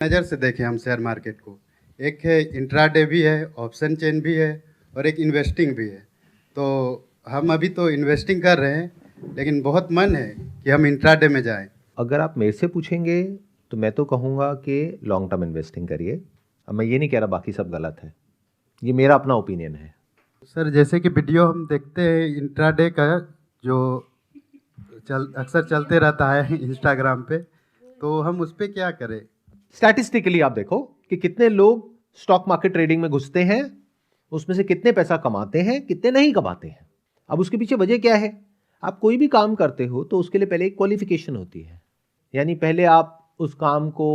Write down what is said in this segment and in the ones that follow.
नज़र से देखें हम शेयर मार्केट को, एक है इंट्राडे भी है, ऑप्शन चेन भी है और एक इन्वेस्टिंग भी है। तो हम अभी तो इन्वेस्टिंग कर रहे हैं, लेकिन बहुत मन है कि हम इंट्राडे में जाएं। अगर आप मेरे से पूछेंगे तो मैं तो कहूँगा कि लॉन्ग टर्म इन्वेस्टिंग करिए। अब मैं ये नहीं कह रहा बाकी सब गलत है, ये मेरा अपना ओपिनियन है। सर, जैसे कि वीडियो हम देखते हैं इंट्राडे का, जो अक्सर चलते रहता है इंस्टाग्राम पे, तो हम उस पर क्या करें? स्टैटिस्टिकली आप देखो कि कितने लोग स्टॉक मार्केट ट्रेडिंग में घुसते हैं, उसमें से कितने पैसा कमाते हैं, कितने नहीं कमाते हैं। अब उसके पीछे वजह क्या है? आप कोई भी काम करते हो तो उसके लिए पहले एक क्वालिफिकेशन होती है, यानी पहले आप उस काम को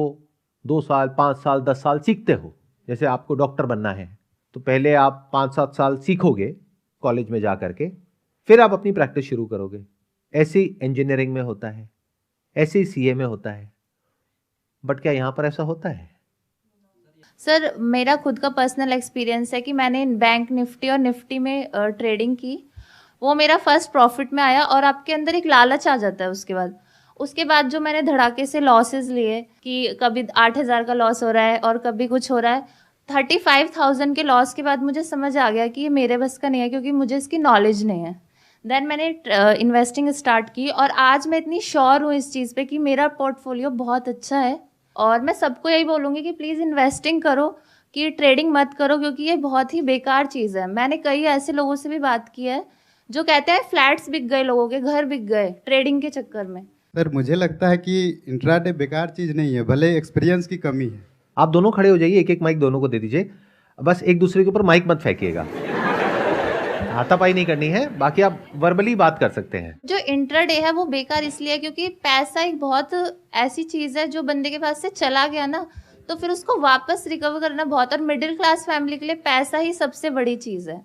2 साल 5 साल 10 साल सीखते हो। जैसे आपको डॉक्टर बनना है तो पहले आप 5-7 साल सीखोगे कॉलेज में जा करके, फिर आप अपनी प्रैक्टिस शुरू करोगे। ऐसे ही इंजीनियरिंग में होता है, ऐसे ही सीए में होता है। बट क्या यहाँ पर ऐसा होता है? सर, मेरा खुद का पर्सनल एक्सपीरियंस है कि मैंने बैंक निफ्टी और निफ्टी में ट्रेडिंग की। वो मेरा फर्स्ट प्रॉफिट में आया और आपके अंदर एक लालच आ जाता है। उसके बाद जो मैंने धड़ाके से लॉसेस लिए कि कभी 8,000 का लॉस हो रहा है और कभी कुछ हो रहा है, 35,000 के लॉस के बाद मुझे समझ आ गया कि ये मेरे बस का नहीं है, क्योंकि मुझे इसकी नॉलेज नहीं है। देन मैंने इन्वेस्टिंग स्टार्ट की और आज मैं इतनी श्योर हूँ इस चीज़ पे कि मेरा पोर्टफोलियो बहुत अच्छा है। और मैं सबको यही बोलूँगी कि प्लीज़ इन्वेस्टिंग करो, कि ट्रेडिंग मत करो, क्योंकि ये बहुत ही बेकार चीज़ है। मैंने कई ऐसे लोगों से भी बात की है जो कहते हैं फ्लैट्स बिक गए, लोगों के घर बिक गए ट्रेडिंग के चक्कर में। सर, मुझे लगता है कि इंट्राडे बेकार चीज़ नहीं है, भले एक्सपीरियंस की कमी है। आप दोनों खड़े हो जाइए, एक एक माइक दोनों को दे दीजिए। बस एक दूसरे के ऊपर माइक मत फेंकिएगा, हाथापाई नहीं करनी है, बाकी आप वर्बली बात कर सकते हैं। जो इंट्राडे है वो बेकार इसलिए है क्योंकि पैसा एक बहुत ऐसी चीज़ है जो बंदे के पास से चला गया ना, तो फिर उसको वापस रिकवर करना बहुत, और मिडिल क्लास फैमिली के लिए पैसा ही सबसे बड़ी चीज़ है।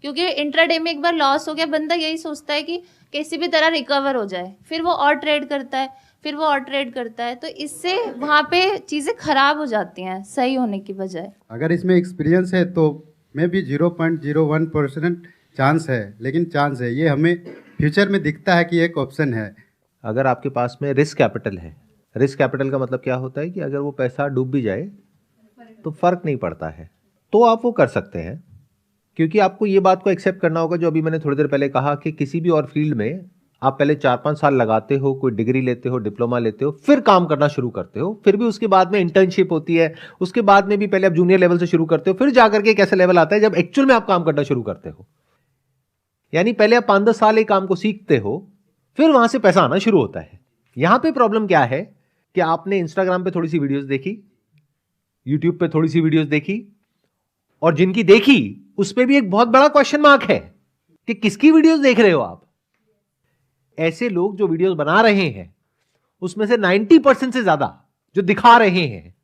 क्योंकि इंट्राडे में एक बार लॉस हो गया, बंदा यही सोचता है कि किसी भी तरह रिकवर हो जाए, फिर वो और ट्रेड करता है, फिर वो और ट्रेड करता है, तो इससे वहाँ पे चीज़ें खराब हो जाती हैं सही होने की बजाय। अगर इसमें एक्सपीरियंस है तो मे भी 0.01% चांस है, लेकिन चांस है, ये हमें फ्यूचर में दिखता है कि एक ऑप्शन है। अगर आपके पास में रिस्क कैपिटल है, रिस्क कैपिटल का मतलब क्या होता है कि अगर वो पैसा डूब भी जाए तो फर्क नहीं पड़ता है, तो आप वो कर सकते हैं। क्योंकि आपको ये बात को एक्सेप्ट करना होगा, जो अभी मैंने थोड़ी देर पहले कहा कि किसी भी और फील्ड में आप पहले 4-5 साल लगाते हो, कोई डिग्री लेते हो, डिप्लोमा लेते हो, फिर काम करना शुरू करते हो, फिर भी उसके बाद में इंटर्नशिप होती है, उसके बाद में भी पहले आप जूनियर लेवल से शुरू करते हो, फिर जाकर के एक ऐसा लेवल आता है जब एक्चुअल में आप काम करना शुरू करते हो। यानी पहले आप 5-10 साल एक काम को सीखते हो, फिर वहां से पैसा आना शुरू होता है। यहां पे प्रॉब्लम क्या है कि आपने इंस्टाग्राम पे थोड़ी सी वीडियोस देखी, यूट्यूब पे थोड़ी सी वीडियोस देखी, और जिनकी देखी उस पे भी एक बहुत बड़ा क्वेश्चन मार्क है कि किसकी वीडियोस देख रहे हो आप। ऐसे लोग जो वीडियोस बना रहे हैं उसमें से 90% से ज्यादा जो दिखा रहे हैं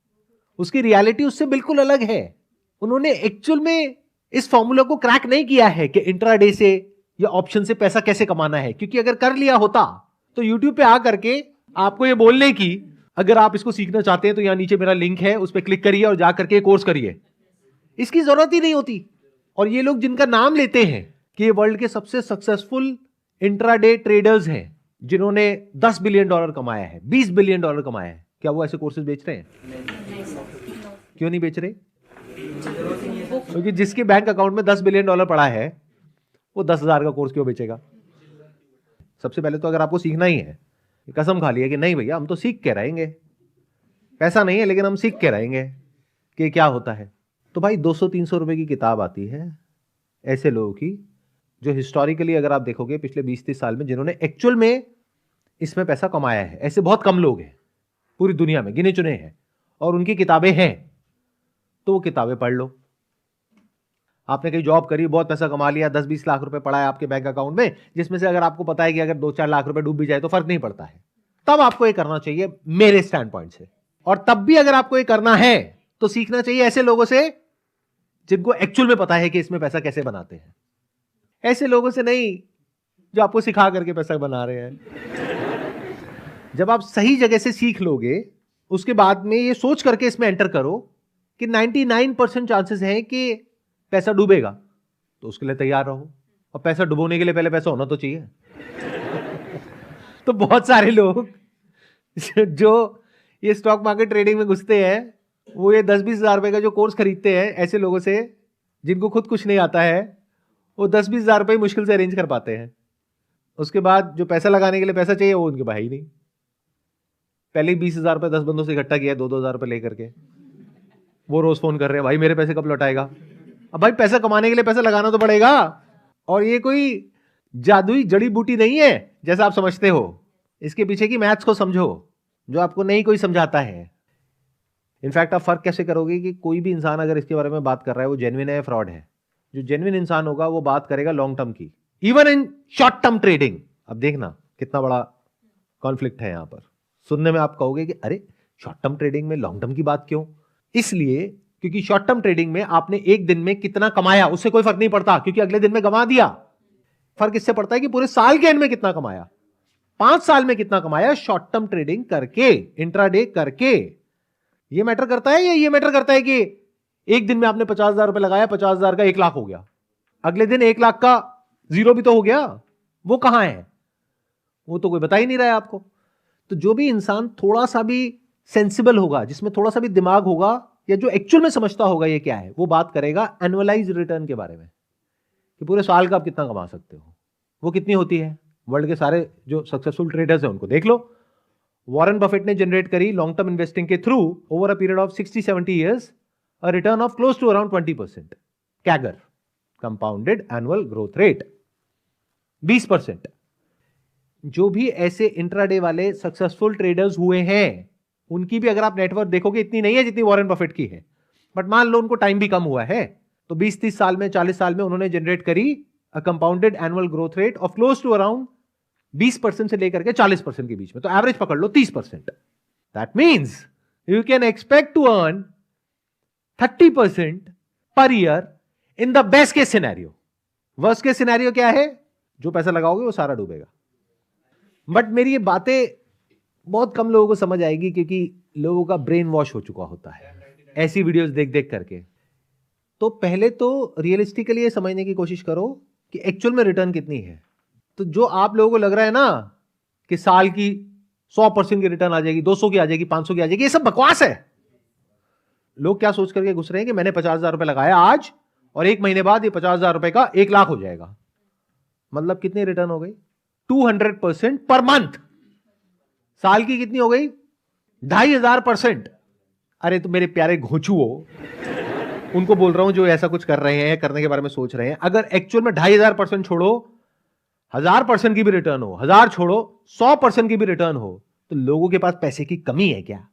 उसकी रियलिटी उससे बिल्कुल अलग है। उन्होंने एक्चुअल में इस फॉर्मूला को क्रैक नहीं किया है कि इंट्राडे से या ऑप्शन से पैसा कैसे कमाना है, क्योंकि अगर कर लिया होता तो यूट्यूब पे आकर के आपको ये बोलने की, अगर आप इसको सीखना चाहते हैं तो यहां नीचे मेरा लिंक है, उस पर क्लिक करिए और जाकर के कोर्स करिए, इसकी जरूरत ही नहीं होती। और ये लोग जिनका नाम लेते हैं कि ये वर्ल्ड के सबसे सक्सेसफुल इंट्राडे ट्रेडर्स हैं, जिन्होंने $10 बिलियन कमाया है, $20 बिलियन कमाया है, क्या वो ऐसे कोर्सेज बेच रहे हैं? क्यों नहीं बेच रहे? क्योंकि जिसके बैंक अकाउंट में $10 बिलियन पड़ा है वो 10,000 का कोर्स क्यों बेचेगा? सबसे पहले तो अगर आपको सीखना ही है, कसम खा लिया कि नहीं भैया हम तो सीख के रहेंगे, पैसा नहीं है लेकिन हम सीख के रहेंगे कि क्या होता है, तो भाई 200-300 रुपए की किताब आती है ऐसे लोगों की, जो हिस्टोरिकली अगर आप देखोगे पिछले 20-30 साल में जिन्होंने एक्चुअल में इसमें पैसा कमाया है, ऐसे बहुत कम लोग हैं पूरी दुनिया में, गिने चुने हैं, और उनकी किताबें हैं, तो वो किताबें पढ़ लो। आपने कहीं जॉब करी, बहुत पैसा कमा लिया, 10-20 लाख रुपए पड़ा है आपके बैंक अकाउंट में, जिसमें से अगर आपको पता है कि अगर 2-4 लाख रुपए डूब भी जाए तो फर्क नहीं पड़ता है, तब आपको ये करना चाहिए मेरे स्टैंड पॉइंट से। और तब भी अगर आपको ये करना है तो सीखना चाहिए ऐसे लोगों से जिनको एक्चुअल में पता है कि इसमें पैसा कैसे बनाते हैं, ऐसे लोगों से नहीं जो आपको सिखा करके पैसा बना रहे हैं। जब आप सही जगह से सीख लोगे, उसके बाद में ये सोच करके इसमें एंटर करो कि 99% चांसेस हैं कि पैसा डूबेगा, तो उसके लिए तैयार रहो। और पैसा डुबोने के लिए पहले पैसा होना तो चाहिए। तो बहुत सारे लोग जो ये स्टॉक मार्केट ट्रेडिंग में घुसते हैं वो ये 10-20 हजार रुपए का जो कोर्स खरीदते हैं ऐसे लोगों से जिनको खुद कुछ नहीं आता है, वो 10-20 हजार रुपए मुश्किल से अरेंज कर पाते हैं। उसके बाद जो पैसा लगाने के लिए पैसा चाहिए वो उनके भाई ही नहीं। पहले ही 20 हजार रुपए 10 बंदों से इकट्ठा किया, 2-2 हजार रुपए लेकर के वो रोज फोन कर रहे हैं, भाई मेरे पैसे कब लौटाएगा। अब भाई पैसा कमाने के लिए पैसा लगाना तो पड़ेगा, और ये कोई जादुई जड़ी बूटी नहीं है जैसा आप समझते हो। इसके पीछे की मैथ्स को समझो जो आपको नहीं कोई समझाता है। इनफैक्ट आप फर्क कैसे करोगे कि कोई भी इंसान अगर इसके बारे में बात कर रहा है वो जेन्युइन है या फ्रॉड है। जो जेन्युइन इंसान होगा वो बात करेगा लॉन्ग टर्म की, even in short term trading. अब देखना कितना बड़ा कॉन्फ्लिक्ट है यहां पर। सुनने में आप कहोगे कि अरे शॉर्ट टर्म ट्रेडिंग में लॉन्ग टर्म की बात क्यों? इसलिए क्योंकि शॉर्ट टर्म ट्रेडिंग में आपने एक दिन में कितना कमाया उससे कोई फर्क नहीं पड़ता, क्योंकि अगले दिन में गंवा दिया। फर्क इससे पड़ता है कि पूरे साल के एंड में कितना कमाया, 5 साल में कितना कमाया शॉर्ट टर्म ट्रेडिंग करके, इंट्राडे करके। ये मैटर करता है या ये मैटर करता है कि एक दिन में आपने 50,000 रुपए लगाया, 50,000 का 1 लाख हो गया, अगले दिन 1 लाख का 0 भी तो हो गया। वो कहां है? वो तो कोई बता ही नहीं रहा है आपको। तो जो भी इंसान थोड़ा सा भी सेंसिबल होगा, जिसमें थोड़ा सा भी दिमाग होगा, या जो एक्चुअल में समझता होगा ये क्या है, वो बात करेगा एनुअलाइज रिटर्न के बारे में कि पूरे साल का आप कितना कमा सकते हो। वो कितनी होती है? वर्ल्ड के सारे जो सक्सेसफुल ट्रेडर्स हैं उनको देख लो। वॉरेन बफेट ने जनरेट करी लॉन्ग टर्म इन्वेस्टिंग के through over a period of 60-70 years a return of close to around 20% CAGR, compounded annual growth rate 20%। जो भी ऐसे इंट्राडे वाले सक्सेसफुल ट्रेडर्स हुए हैं उनकी भी अगर आप नेटवर्क देखोगे इतनी नहीं है जितनी वॉरेन बफेट की है, बट मान लो उनको टाइम भी कम हुआ है तो 20-30 साल में, 40 साल में उन्होंने जनरेट करी a compounded annual growth rate of close to around 20% से लेकर के 40% के बीच में। तो एवरेज पकड़ लो 30%। That means you can expect to earn 30% per year in the best case scenario. Worst case scenario क्या है? जो पैसा लगाओगे वो सारा डूबेगा। बट मेरी ये बातें बहुत कम लोगों को समझ आएगी क्योंकि लोगों का ब्रेन वॉश हो चुका होता है ऐसी वीडियोस देख देख करके। तो पहले तो रियलिस्टिकली ये समझने की कोशिश करो कि एक्चुअल में रिटर्न कितनी है। तो जो आप लोगों को लग रहा है ना कि साल की 100% की रिटर्न आ जाएगी, 200 की आ जाएगी, 500 की आ जाएगी, ये सब बकवास है। लोग क्या सोच करके घुस रहे हैं कि मैंने 50,000 रुपए लगाया आज और 1 महीने बाद ये 50,000 रुपए का 1 लाख हो जाएगा। मतलब कितनी रिटर्न हो गई? 200% पर मंथ। साल की कितनी हो गई? 2,500%। अरे तो मेरे प्यारे घोंचुओ, उनको बोल रहा हूं जो ऐसा कुछ कर रहे हैं, करने के बारे में सोच रहे हैं, अगर एक्चुअल में 2,500% छोड़ो, 1,000% की भी रिटर्न हो, 1,000 छोड़ो 100% की भी रिटर्न हो, तो लोगों के पास पैसे की कमी है क्या?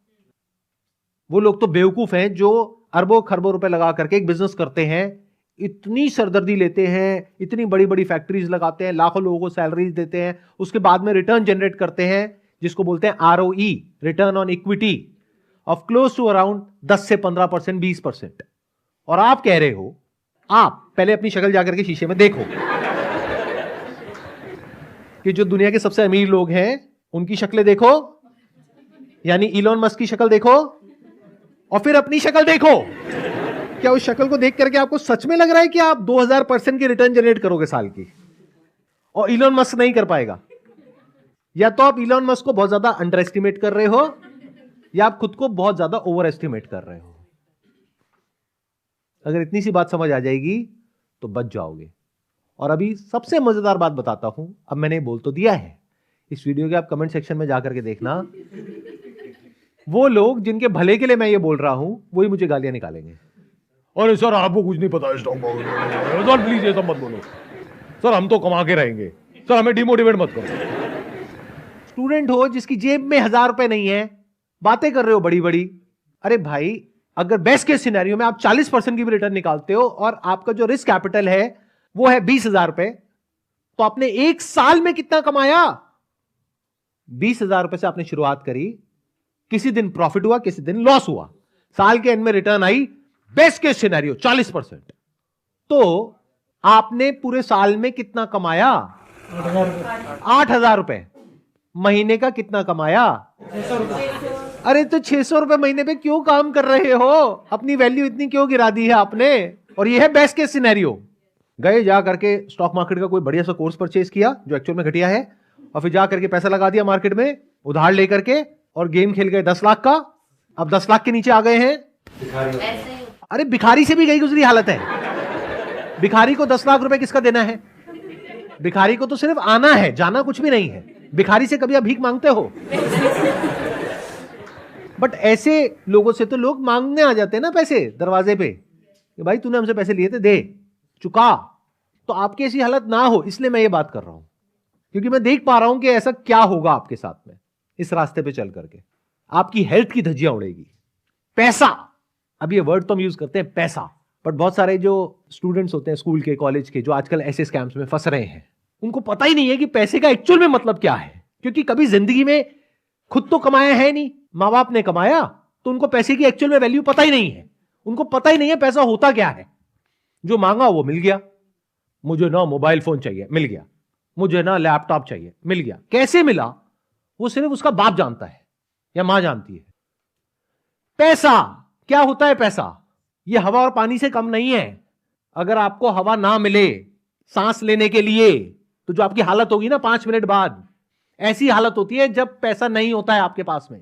वो लोग तो बेवकूफ हैं जो अरबों खरबों रुपए लगा करके एक बिजनेस करते हैं, इतनी सरदर्दी लेते हैं, इतनी बड़ी बड़ी फैक्ट्रीज लगाते हैं, लाखों लोगों को सैलरीज देते हैं, उसके बाद में रिटर्न जनरेट करते हैं जिसको बोलते हैं ROE, return on equity of close to around 10 से 15%, 20%। और आप कह रहे हो, आप पहले अपनी शक्ल जाकर के शीशे में देखो कि जो दुनिया के सबसे अमीर लोग हैं उनकी शक्लें देखो, यानी इलॉन मस्क की शक्ल देखो और फिर अपनी शक्ल देखो। क्या उस शक्ल को देख करके आपको सच में लग रहा है कि आप 2000% की रिटर्न जनरेट करोगे साल की? और इलॉन मस्क नहीं कर पाएगा। या तो आप इलॉन मस्क को बहुत ज्यादा अंडर एस्टिमेट कर रहे हो या आप खुद को बहुत ज्यादा ओवर एस्टिमेट कर रहे हो। अगर इतनी सी बात समझ आ जाएगी तो बच जाओगे। और अभी सबसे मजेदार बात बताता हूं, अब मैंने बोल तो दिया है, इस वीडियो के आप कमेंट सेक्शन में जाकर के देखना, वो लोग जिनके भले के लिए मैं ये बोल रहा हूं वही मुझे गालियां निकालेंगे। अरे सर आपको कुछ नहीं पता स्टॉक मार्केट, सर प्लीज ये सब मत बोलो, सर हम तो कमा के रहेंगे, सर हमें डिमोटिवेट मत करो। स्टूडेंट हो जिसकी जेब में 1,000 रुपए नहीं है, बातें कर रहे हो बड़ी बड़ी। अरे भाई, अगर बेस्ट केस सिनेरियो में आप 40% की भी रिटर्न निकालते हो और आपका जो रिस्क कैपिटल है वो है 20,000 रुपए, तो आपने 1 साल में कितना कमाया? 20,000 रुपए से आपने शुरुआत करी, किसी दिन प्रॉफिट हुआ, किसी दिन लॉस हुआ, साल के एंड में रिटर्न आई बेस्ट केस सिनेरियो 40%। तो आपने पूरे साल में कितना कमाया? 8,000 रुपए। महीने का कितना कमाया? 600 रुपए। अरे तो 600 रुपए महीने पे क्यों काम कर रहे हो? अपनी वैल्यू इतनी क्यों गिरा दी है आपने? और ये है बेस्ट केस सिनेरियो। गए जा करके स्टॉक मार्केट का कोई बढ़िया सा कोर्स परचेज किया जो एक्चुअल में घटिया है, और फिर जा करके पैसा लगा दिया मार्केट में उधार लेकर के, और गेम खेल गए 10 लाख का। अब 10 लाख के नीचे आ गए हैं ऐसे ही अरे भिखारी से भी गई गुजरी हालत है। भिखारी को 10 लाख रुपए किसका देना है? भिखारी को तो सिर्फ आना है, जाना कुछ भी नहीं है। भिखारी से कभी आप भीख मांगते हो? बट ऐसे लोगों से तो लोग मांगने आ जाते हैं ना पैसे दरवाजे पे कि भाई तूने हमसे पैसे लिए थे, दे, चुका। तो आपकी ऐसी हालत ना हो, इसलिए मैं ये बात कर रहा हूं, क्योंकि मैं देख पा रहा हूं कि ऐसा क्या होगा आपके साथ में इस रास्ते पे चल करके। आपकी हेल्थ की धज्जियां उड़ेगी। पैसा, अब ये वर्ड तो हम यूज करते हैं पैसा, बट बहुत सारे जो स्टूडेंट्स होते हैं स्कूल के, कॉलेज के, जो आजकल ऐसे स्कैम्स में फंस रहे हैं, उनको पता ही नहीं है कि पैसे का एक्चुअल में मतलब क्या है। क्योंकि कभी जिंदगी में खुद तो कमाया है नहीं, माँ बाप ने कमाया, तो उनको पैसे की एक्चुअल में वैल्यू पता ही नहीं है। उनको पता ही नहीं है पैसा होता क्या है। जो मांगा वो मिल गया। मुझे ना मोबाइल फोन चाहिए, मिल गया। मुझे ना लैपटॉप चाहिए, मिल गया। कैसे मिला वो सिर्फ उसका बाप जानता है या मां जानती है। पैसा क्या होता है? पैसा ये हवा और पानी से कम नहीं है। अगर आपको हवा ना मिले सांस लेने के लिए, तो जो आपकी हालत होगी ना 5 मिनट बाद, ऐसी हालत होती है जब पैसा नहीं होता है आपके पास में।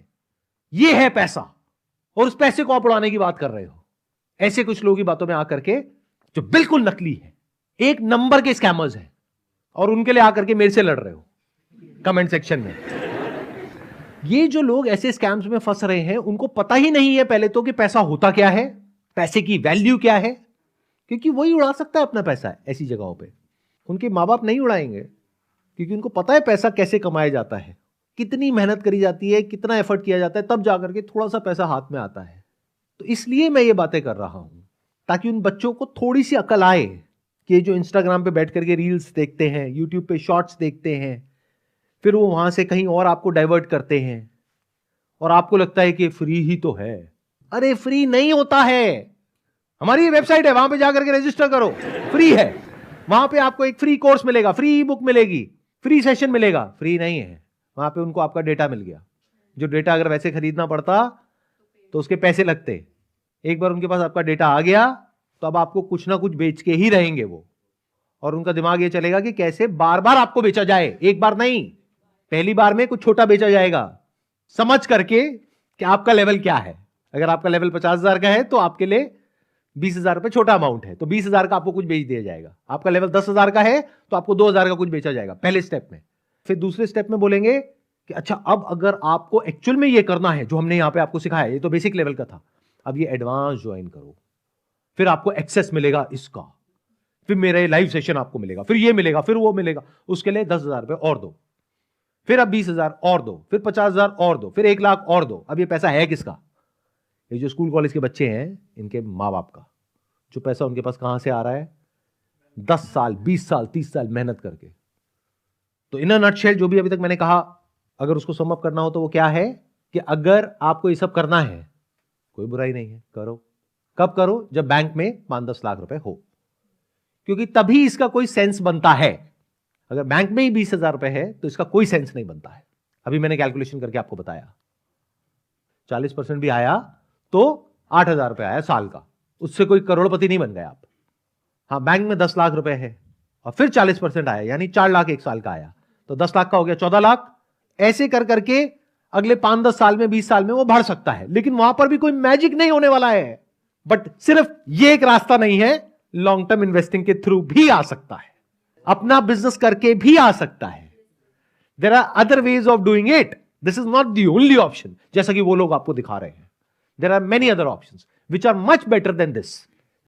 ये है पैसा, और उस पैसे को आप उड़ाने की बात कर रहे हो। ऐसे कुछ लोगों की बातों में आकर के जो बिल्कुल नकली है, एक नंबर के स्कैमर्स हैं, और उनके लिए आकर के मेरे से लड़ रहे हो कमेंट सेक्शन में। ये जो लोग ऐसे स्कैम्स में फंस रहे हैं, उनको पता ही नहीं है पहले तो कि पैसा होता क्या है, पैसे की वैल्यू क्या है। क्योंकि वही उड़ा सकता है अपना पैसा ऐसी जगहों पे। उनके माँ बाप नहीं उड़ाएंगे, क्योंकि उनको पता है पैसा कैसे कमाया जाता है, कितनी मेहनत करी जाती है, कितना एफर्ट किया जाता है, तब जाकर के थोड़ा सा पैसा हाथ में आता है। तो इसलिए मैं ये बातें कर रहा हूं, ताकि उन बच्चों को थोड़ी सी अकल आए कि जो इंस्टाग्राम पे बैठ करके रील्स देखते हैं, यूट्यूब पे शॉर्ट्स देखते हैं, फिर वो वहां से कहीं और आपको डाइवर्ट करते हैं, और आपको लगता है कि फ्री ही तो है। अरे फ्री नहीं होता है। हमारी वेबसाइट है, वहां पे जाकर के रजिस्टर करो, फ्री है। वहां पे आपको एक फ्री कोर्स मिलेगा, फ्री ई बुक मिलेगी, फ्री सेशन मिलेगा। फ्री नहीं है। वहां पे उनको आपका डेटा मिल गया। जो डेटा अगर वैसे खरीदना पड़ता तो उसके पैसे लगते। एक बार उनके पास आपका डेटा आ गया तो अब आपको कुछ ना कुछ बेच के ही रहेंगे वो, और उनका दिमाग ये चलेगा कि कैसे बार बार आपको बेचा जाए। एक बार नहीं, पहली बार में कुछ छोटा बेचा जाएगा, समझ करके कि आपका लेवल क्या है। अगर आपका लेवल 50,000 का है तो आपके लिए 20,000 रुपए छोटा अमाउंट है, तो 20,000 का आपको कुछ बेच दिया जाएगा। आपका लेवल 10,000 का है तो आपको 2,000 का कुछ बेचा जाएगा पहले स्टेप में। फिर दूसरे स्टेप में बोलेंगे कि अच्छा अब अगर आपको एक्चुअल में ये करना है जो हमने यहां पे आपको सिखाया, ये तो बेसिक लेवल का था, अब ये एडवांस ज्वाइन करो, फिर आपको एक्सेस मिलेगा इसका, फिर मेरा लाइव सेशन आपको मिलेगा, फिर ये मिलेगा, फिर वो मिलेगा। उसके लिए 10,000 रुपए और दो, फिर अब 20,000 और दो, फिर 50,000 और दो, फिर 1 लाख और दो। अब ये पैसा है किसका? ये जो स्कूल कॉलेज के बच्चे हैं, इनके माँ बाप का। जो पैसा उनके पास कहां से आ रहा है? 10 साल, 20 साल, 30 साल मेहनत करके। तो इन अ नटशेल जो भी अभी तक मैंने कहा, अगर उसको सम अप करना हो तो वो क्या है कि अगर आपको ये सब करना है, कोई बुराई नहीं है, करो। कब करो? जब बैंक में 5-10 लाख रुपए हो, क्योंकि तभी इसका कोई सेंस बनता है। अगर बैंक में ही 20,000 रुपए है तो इसका कोई सेंस नहीं बनता है। अभी मैंने कैलकुलेशन करके आपको बताया, 40% भी आया तो 8,000 रुपए आया साल का। उससे कोई करोड़पति नहीं बन गए आप। हाँ, बैंक में 10 लाख रुपए है और फिर 40% आया, यानी 4 लाख एक साल का आया, तो 10 लाख का हो गया 14 लाख। ऐसे कर करके अगले 5-10 साल में, 20 साल में वो बढ़ सकता है। लेकिन वहां पर भी कोई मैजिक नहीं होने वाला है। बट सिर्फ ये एक रास्ता नहीं है, लॉन्ग टर्म इन्वेस्टिंग के थ्रू भी आ सकता है, अपना बिजनेस करके भी आ सकता है। There are other ways of doing it, this is not the only option, जैसा कि वो लोग आपको दिखा रहे हैं। There are many other options which are much better than this.